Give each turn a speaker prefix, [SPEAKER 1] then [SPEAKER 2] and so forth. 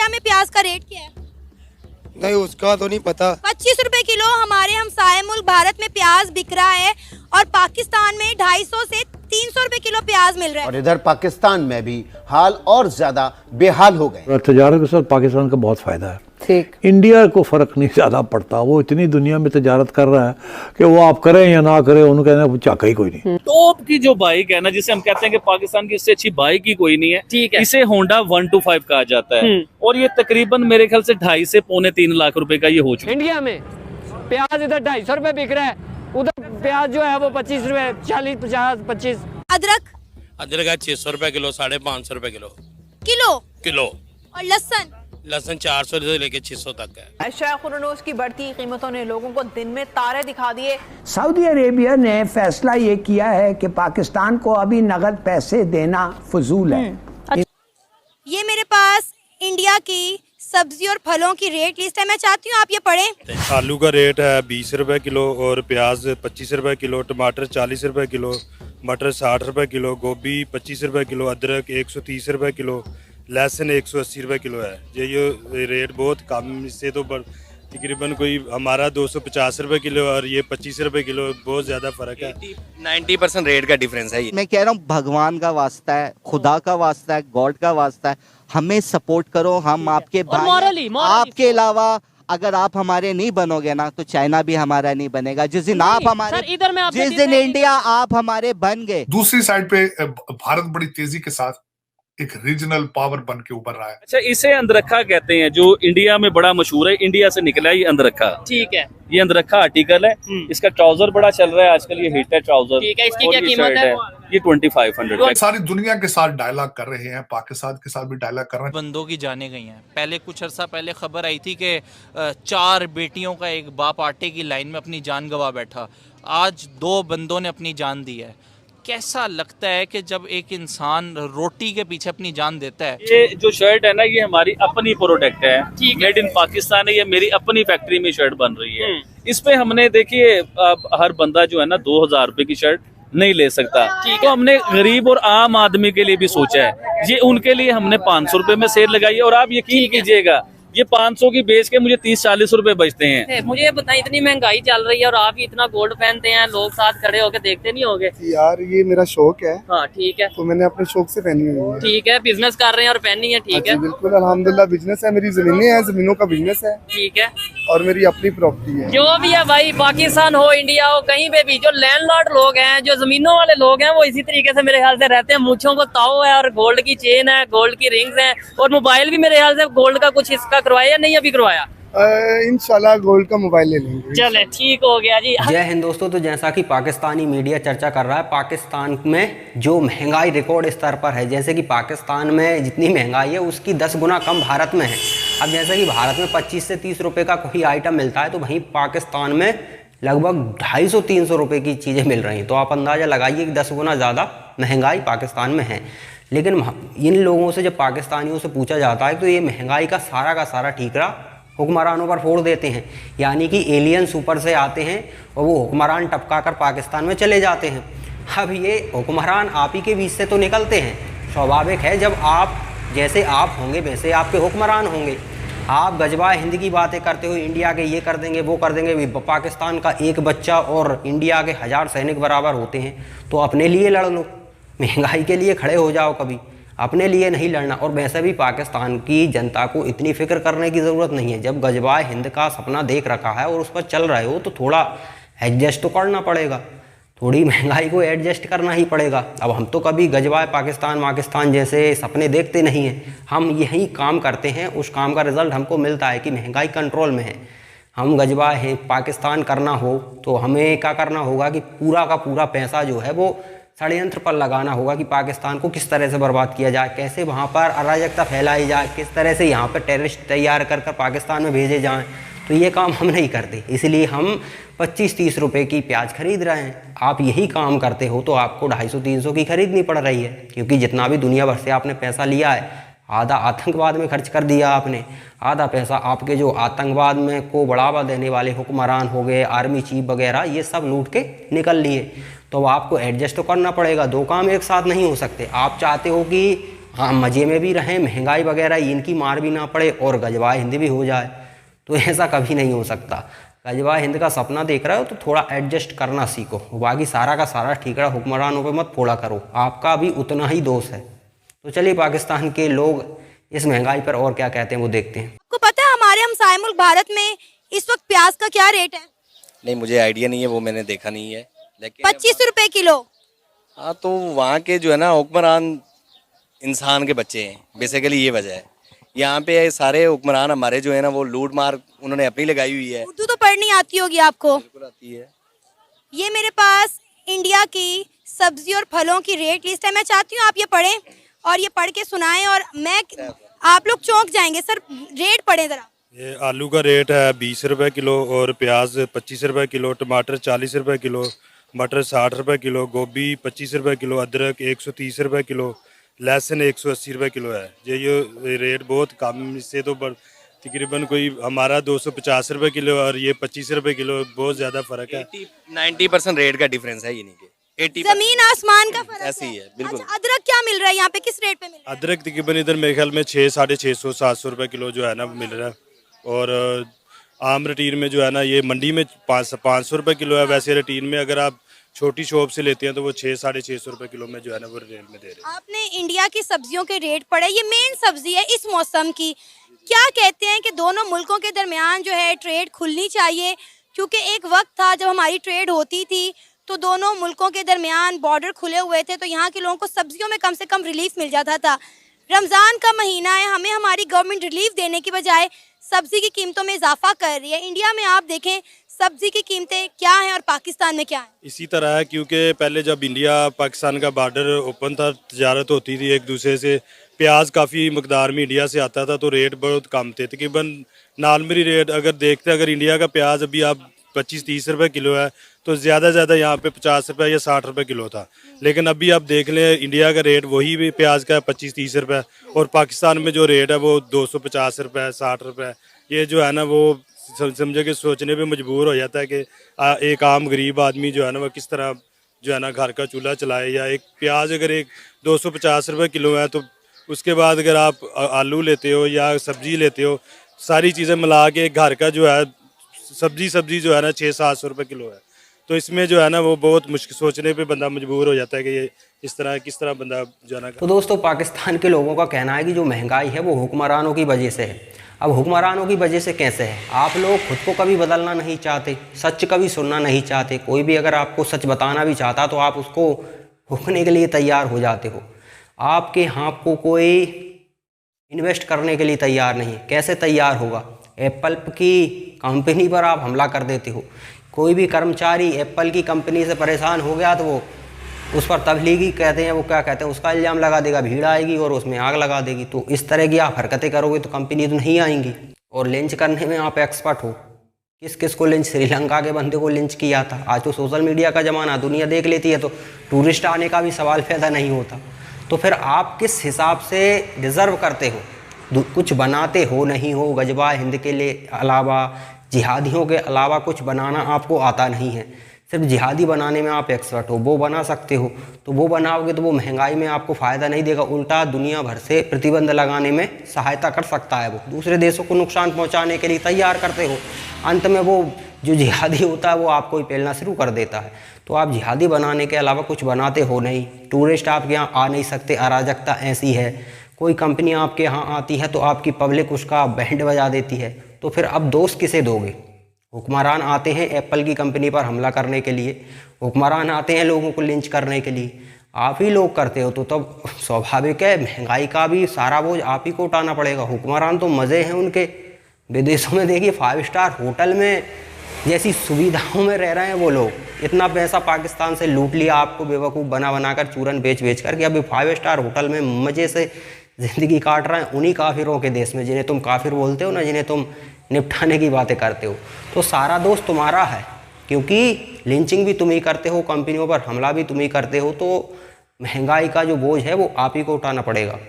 [SPEAKER 1] India में प्याज का रेट क्या है?
[SPEAKER 2] नहीं, उसका तो नहीं पता।
[SPEAKER 1] 25 रुपए किलो हमारे हमसाये मुल्क भारत में प्याज बिक रहा है और पाकिस्तान में 250 से 300 रुपए किलो प्याज मिल रहा है।
[SPEAKER 3] और इधर पाकिस्तान में भी हाल और ज्यादा बेहाल हो गए।
[SPEAKER 4] तजारत के साथ पाकिस्तान का बहुत फायदा है।
[SPEAKER 5] ठीक,
[SPEAKER 4] इंडिया को फर्क नहीं ज्यादा पड़ता, वो इतनी दुनिया में तजारत कर रहा है कि वो आप करें या ना करें, उन्हें कहना वो चाका ही कोई नहीं।
[SPEAKER 6] टॉप की जो बाइक है ना, जिसे हम कहते हैं कि पाकिस्तान की इससे अच्छी बाइक ही कोई नहीं है,
[SPEAKER 5] ठीक है।
[SPEAKER 6] इसे होंडा 125 कहा जाता है और ये तकरीबन मेरे ख्याल से 2.5 से पौने 3 लाख रुपए का ये हो चुका है।
[SPEAKER 5] इंडिया में प्याज इधर 250 रुपए बिक रहा है, उधर प्याज जो है वो 25 रुपए, 40, 50, 25।
[SPEAKER 1] अदरक
[SPEAKER 7] अदरक है 600 रुपए किलो, 550 रुपए किलो।
[SPEAKER 1] और लहसुन
[SPEAKER 7] 400 से लेके 600 तक है।
[SPEAKER 8] शेख की बढ़ती कीमतों ने लोगों को दिन में तारे दिखा दिए।
[SPEAKER 9] सऊदी अरेबिया ने फैसला ये किया है कि पाकिस्तान को अभी नगद पैसे देना फजूल है।
[SPEAKER 1] ये मेरे पास इंडिया की सब्जी और फलों की रेट लिस्ट है, मैं चाहती हूँ आप ये पढ़ें।
[SPEAKER 10] आलू का रेट है 20 रुपए किलो और प्याज 25 रुपए किलो, टमाटर 40 रुपए किलो, मटर 60 रुपए किलो, गोभी 25 रुपए किलो, अदरक 130 रुपए किलो, लहसुन 180 रुपए किलो है। ये रेट बहुत कम, इससे तो तकरीबन कोई हमारा 250 रुपए किलो और ये 25 रुपए किलो, बहुत ज्यादा फर्क है।
[SPEAKER 2] 90% रेट का डिफरेंस है।
[SPEAKER 11] मैं कह रहा हूँ भगवान का वास्ता है, खुदा का वास्ता है, गॉड का वास्ता है, हमें सपोर्ट करो, हम आपके भाई। आपके अलावा अगर आप हमारे नहीं बनोगे ना तो चाइना भी हमारा नहीं बनेगा। जिस दिन आप हमारे, जिस दिन इंडिया आप हमारे बन गए।
[SPEAKER 12] दूसरी साइड पे भारत बड़ी तेजी के साथ एक रीजनल पावर बन के उभर रहा है।
[SPEAKER 6] अच्छा, इसे अंदरखा कहते हैं, जो इंडिया में बड़ा मशहूर है, इंडिया से निकला है ये अंदरखा।
[SPEAKER 5] ठीक है,
[SPEAKER 6] ये अंदरखा आर्टिकल है। इसका ट्राउजर बड़ा चल रहा है आजकल, ये हिट है ट्राउजर।
[SPEAKER 5] ठीक है, इसकी क्या कीमत है?
[SPEAKER 6] ये 2500 है।
[SPEAKER 12] सारी दुनिया के साथ डायलॉग कर रहे हैं, पाकिस्तान के साथ भी डायलॉग कर रहे हैं।
[SPEAKER 13] बंदों की जाने गई हैं। पहले कुछ अर्सा पहले खबर आई थी कि 4 बेटियों का एक बाप आटे की लाइन में अपनी जान गंवा बैठा। आज 2 बंदों ने अपनी जान दी है। कैसा लगता है कि जब एक इंसान रोटी के पीछे अपनी जान देता है।
[SPEAKER 6] ये जो शर्ट है ना, ये हमारी अपनी प्रोडक्ट है, मेड इन पाकिस्तान है। ये मेरी अपनी फैक्ट्री में शर्ट बन रही है। इस पे हमने देखिए, हर बंदा जो है ना 2000 रुपए की शर्ट नहीं ले सकता, तो हमने गरीब और आम आदमी के लिए भी सोचा है। ये उनके लिए हमने 500 रुपए में सेल लगाई है और आप यकीन कीजिएगा ये 500 की बेच के मुझे 30-40 रुपए बचते हैं।
[SPEAKER 5] मुझे ये बताइए, इतनी महंगाई चल रही है और आप इतना गोल्ड पहनते हैं, लोग साथ खड़े होकर देखते नहीं होगे?
[SPEAKER 2] यार ये मेरा शौक है।
[SPEAKER 5] हाँ ठीक है,
[SPEAKER 2] तो मैंने अपने शौक से पहनी हुई है।
[SPEAKER 5] ठीक है, बिजनेस कर रहे हैं और पहनी है। ठीक है,
[SPEAKER 2] बिल्कुल अल्हम्दुलिल्लाह बिजनेस है, मेरी जमीनें हैं, जमीनों का बिजनेस है।
[SPEAKER 5] ठीक है,
[SPEAKER 2] और मेरी अपनी प्रॉपर्टी है।
[SPEAKER 5] जो भी है भाई, पाकिस्तान हो इंडिया हो, कहीं पे भी जो लैंडलॉर्ड लोग हैं, जो जमीनों वाले लोग हैं, वो इसी तरीके से मेरे ख्याल से रहते हैं। मूंछों को ताव है और गोल्ड की चेन है, गोल्ड की रिंग्स हैं और मोबाइल भी मेरे ख्याल से गोल्ड का कुछ हिस्सा करवाया या नहीं अभी करवाया?
[SPEAKER 2] इंशाल्लाह गोल्ड का मोबाइल ले लेंगे।
[SPEAKER 5] चले ठीक हो गया जी।
[SPEAKER 11] जय हिंद दोस्तों। तो जैसा कि पाकिस्तानी मीडिया चर्चा कर रहा है, पाकिस्तान में जो महंगाई रिकॉर्ड स्तर पर है, जैसे कि पाकिस्तान में जितनी महंगाई है उसकी 10 गुना कम भारत में है। अब जैसे कि भारत में 25 से 30 रुपए का कोई आइटम मिलता है, तो वहीं पाकिस्तान में लगभग 250-300 रुपए की चीज़ें मिल रही हैं। तो आप अंदाज़ा लगाइए कि 10 गुना ज़्यादा महंगाई पाकिस्तान में है। लेकिन इन लोगों से जब पाकिस्तानियों से पूछा जाता है तो ये महंगाई का सारा ठीकरा हुक्मरानों पर फोड़ देते हैं। यानी कि एलियंस ऊपर से आते हैं और वो हुक्मरान टपका कर पाकिस्तान में चले जाते हैं। अब ये हुक्मरान आप ही के बीच से तो निकलते हैं। स्वाभाविक है, जब आप जैसे आप होंगे वैसे आपके हुक्मरान होंगे। आप गजबा हिंद की बातें करते हो, इंडिया के ये कर देंगे वो कर देंगे। पाकिस्तान का एक बच्चा और इंडिया के 1000 सैनिक बराबर होते हैं। तो अपने लिए लड़ लो, महंगाई के लिए खड़े हो जाओ, कभी अपने लिए नहीं लड़ना। और वैसे भी पाकिस्तान की जनता को इतनी फिक्र करने की ज़रूरत नहीं है। जब गजबा हिंद का सपना देख रखा है और उस पर चल रहे हो तो थोड़ा एडजस्ट तो करना पड़ेगा, थोड़ी महंगाई को एडजस्ट करना ही पड़ेगा। अब हम तो कभी गजबा पाकिस्तान जैसे सपने देखते नहीं हैं। हम यही काम करते हैं, उस काम का रिजल्ट हमको मिलता है कि महंगाई कंट्रोल में है। हम गजबा है पाकिस्तान करना हो तो हमें क्या करना होगा कि पूरा का पूरा पैसा जो है वो षड्यंत्र पर लगाना होगा कि पाकिस्तान को किस तरह से बर्बाद किया जाए, कैसे वहाँ पर अराजकता फैलाई जाए, किस तरह से यहाँ पर टेररिस्ट तैयार कर पाकिस्तान में भेजे जाएं। तो ये काम हम नहीं करते, इसलिए हम 25-30 रुपए की प्याज खरीद रहे हैं। आप यही काम करते हो तो आपको 250-300 की खरीदनी पड़ रही है, क्योंकि जितना भी दुनिया भर से आपने पैसा लिया है, आधा आतंकवाद में खर्च कर दिया आपने, आधा पैसा आपके जो आतंकवाद में को बढ़ावा देने वाले हुक्मरान हो गए, आर्मी चीफ वगैरह, ये सब लूट के निकल लिए। तो आपको एडजस्ट तो करना पड़ेगा, दो काम एक साथ नहीं हो सकते। आप चाहते हो कि हाँ मज़े में भी रहें, महंगाई वगैरह इनकी मार भी ना पड़े और गजवा हिंद भी हो जाए, तो ऐसा कभी नहीं हो सकता। गजवा हिंद का सपना देख रहे हो तो थोड़ा एडजस्ट करना सीखो, बाकी सारा का सारा ठीकरा हुक्मरानों पे मत फोड़ा करो, आपका भी उतना ही दोष है। तो चलिए पाकिस्तान के लोग इस महंगाई पर और क्या कहते हैं वो देखते हैं।
[SPEAKER 1] आपको पता है हमारे हमसाए मुल्क भारत में इस वक्त प्याज का क्या रेट है?
[SPEAKER 14] नहीं मुझे आइडिया नहीं है, वो मैंने देखा नहीं है, लेकिन
[SPEAKER 1] 25 रुपए किलो।
[SPEAKER 14] हाँ तो वहाँ के जो है ना हुक्मरान इंसान के बच्चे हैं, बेसिकली ये वजह है। यहाँ पे सारे हुक्मरान हमारे जो है ना वो लूट मार उन्होंने अपनी लगाई हुई है।
[SPEAKER 1] उर्दू तो पढ़नी आती होगी आपको?
[SPEAKER 14] बिल्कुल आती है।
[SPEAKER 1] ये मेरे पास इंडिया की सब्जी और फलों की रेट लिस्ट है, मैं चाहती हूँ आप ये पढ़ें और ये पढ़ के सुनाएं और आप लोग चौंक जाएंगे। सर रेट पढ़े जरा।
[SPEAKER 10] ये आलू का रेट है 20 रुपए किलो और प्याज 25 रुपए किलो, टमाटर 40 रुपए किलो, मटर 60 रुपए किलो, गोभी 25 रुपए किलो, अदरक 130 रुपए किलो, लहसुन 180 रुपए किलो है। ये रेट बहुत कम, इससे तो तकरीबन कोई हमारा 250 रुपए किलो और ये 25 रुपए किलो, बहुत ज़्यादा फ़र्क है।
[SPEAKER 14] 90% रेट का डिफरेंस है, ये नहीं कि
[SPEAKER 1] जमीन आसमान का फर्क
[SPEAKER 14] ऐसी है। बिल्कुल।
[SPEAKER 1] अच्छा, अदरक क्या मिल रहा है यहाँ पे, किस रेट पे मिल रहा है?
[SPEAKER 10] अदरक तकरीबन इधर मेरे ख्याल में 600-650-700 रुपए किलो जो है ना मिल रहा है, और आम रूटीन में जो है ना ये मंडी में 500 रुपए किलो है। वैसे रूटीन में अगर आप छोटी शॉप से लेते हैं तो वो 600-650 रुपए किलो में जो है ना वो रेट में दे रहे हैं।
[SPEAKER 1] आपने इंडिया की सब्जियों के रेट पढ़े, ये मेन सब्जी है इस मौसम की। क्या कहते हैं कि दोनों मुल्कों के दरमियान जो है ट्रेड खुलनी चाहिए, क्योंकि एक वक्त था जब हमारी ट्रेड होती थी तो दोनों मुल्कों के दरमियान बॉर्डर खुले हुए थे, तो यहाँ के लोगों को सब्जियों में कम से कम रिलीफ मिल जाता था। रमज़ान का महीना है, हमें हमारी गवर्नमेंट रिलीफ देने की बजाय सब्जी की कीमतों में इजाफा कर रही है। इंडिया में आप देखें सब्जी की कीमतें क्या हैं और पाकिस्तान में क्या है?
[SPEAKER 10] इसी तरह है, क्योंकि पहले जब इंडिया पाकिस्तान का बॉर्डर ओपन था, तजारत होती थी एक दूसरे से, प्याज काफ़ी मकदार में इंडिया से आता था तो रेट बहुत कम थे। तकरीबन नॉर्मली रेट अगर देखते अगर इंडिया का प्याज अभी आप 25-30 रुपए किलो है तो ज़्यादा यहाँ पे 50 रुपए या 60 रुपए किलो था। लेकिन अभी आप देख लें इंडिया का रेट वही भी प्याज का 25-30 रुपए, और पाकिस्तान में जो रेट है वो 250 रुपए 60 रुपए। ये जो है ना वो समझे कि सोचने पे मजबूर हो जाता है कि एक आम गरीब आदमी जो है ना वो किस तरह जो है ना घर का चूल्हा चलाए। या एक प्याज अगर एक 250 रुपए किलो है तो उसके बाद अगर आप आलू लेते हो या सब्जी लेते हो, सारी चीज़ें मिला के घर का जो है सब्जी जो है ना 600-700 रुपए किलो है। तो इसमें जो है ना वो बहुत मुश्किल, सोचने पे बंदा मजबूर हो जाता है कि ये किस तरह बंदा जो है ना।
[SPEAKER 11] तो दोस्तों पाकिस्तान के लोगों का कहना है कि जो महंगाई है वो हुक्मरानों की वजह से है। अब हुक्मरानों की वजह से कैसे है? आप लोग खुद को कभी बदलना नहीं चाहते, सच कभी सुनना नहीं चाहते। कोई भी अगर आपको सच बताना भी चाहता तो आप उसको हुकने के लिए तैयार हो जाते हो। आपके यहाँ को कोई इन्वेस्ट करने के लिए तैयार नहीं। कैसे तैयार होगा? एप्पल की कंपनी पर आप हमला कर देते हो। कोई भी कर्मचारी एप्पल की कंपनी से परेशान हो गया तो वो उस पर तबलीगी कहते हैं, वो क्या कहते हैं, उसका इल्ज़ाम लगा देगा, भीड़ आएगी और उसमें आग लगा देगी। तो इस तरह की आप हरकतें करोगे तो कंपनी तो नहीं आएंगी। और लिंच करने में आप एक्सपर्ट हो। किस किस को लिंच, श्रीलंका के बंदे को लिंच किया था। आज तो सोशल मीडिया का ज़माना, दुनिया देख लेती है तो टूरिस्ट आने का भी सवाल पैदा नहीं होता। तो फिर आप किस हिसाब से डिज़र्व करते हो? कुछ बनाते हो नहीं हो? गजवा हिंद के लिए अलावा, जिहादियों के अलावा कुछ बनाना आपको आता नहीं है। सिर्फ जिहादी बनाने में आप एक्सपर्ट हो, वो बना सकते हो। तो वो बनाओगे तो वो महंगाई में आपको फ़ायदा नहीं देगा, उल्टा दुनिया भर से प्रतिबंध लगाने में सहायता कर सकता है। वो दूसरे देशों को नुकसान पहुंचाने के लिए तैयार करते हो। अंत में वो जो जिहादी होता है वो आपको ही पेलना शुरू कर देता है। तो आप जिहादी बनाने के अलावा कुछ बनाते हो नहीं। टूरिस्ट आपके यहाँ आ नहीं सकते, अराजकता ऐसी है। कोई कंपनी आपके यहाँ आती है तो आपकी पब्लिक उसका बैंड बजा देती है। तो फिर अब दोस्त किसे दोगे? हुक्मरान आते हैं एप्पल की कंपनी पर हमला करने के लिए, हुक्मरान आते हैं लोगों को लिंच करने के लिए, आप ही लोग करते हो। तो तब स्वाभाविक है महंगाई का भी सारा बोझ आप ही को उठाना पड़ेगा। हुक्मरान तो मज़े हैं उनके। विदेशों में देखिए 5 स्टार होटल में जैसी सुविधाओं में रह रहे हैं वो लोग। इतना पैसा पाकिस्तान से लूट लिया आपको बेवकूफ़ बना कर, चूरन बेच कर, कि अभी 5 स्टार होटल में मज़े से ज़िंदगी काट रहे हैं उन्हीं काफिरों के देश में, जिन्हें तुम काफिर बोलते हो ना, जिन्हें तुम निपटाने की बातें करते हो। तो सारा दोष तुम्हारा है, क्योंकि लिंचिंग भी तुम ही करते हो, कंपनियों पर हमला भी तुम ही करते हो। तो महंगाई का जो बोझ है वो आप ही को उठाना पड़ेगा।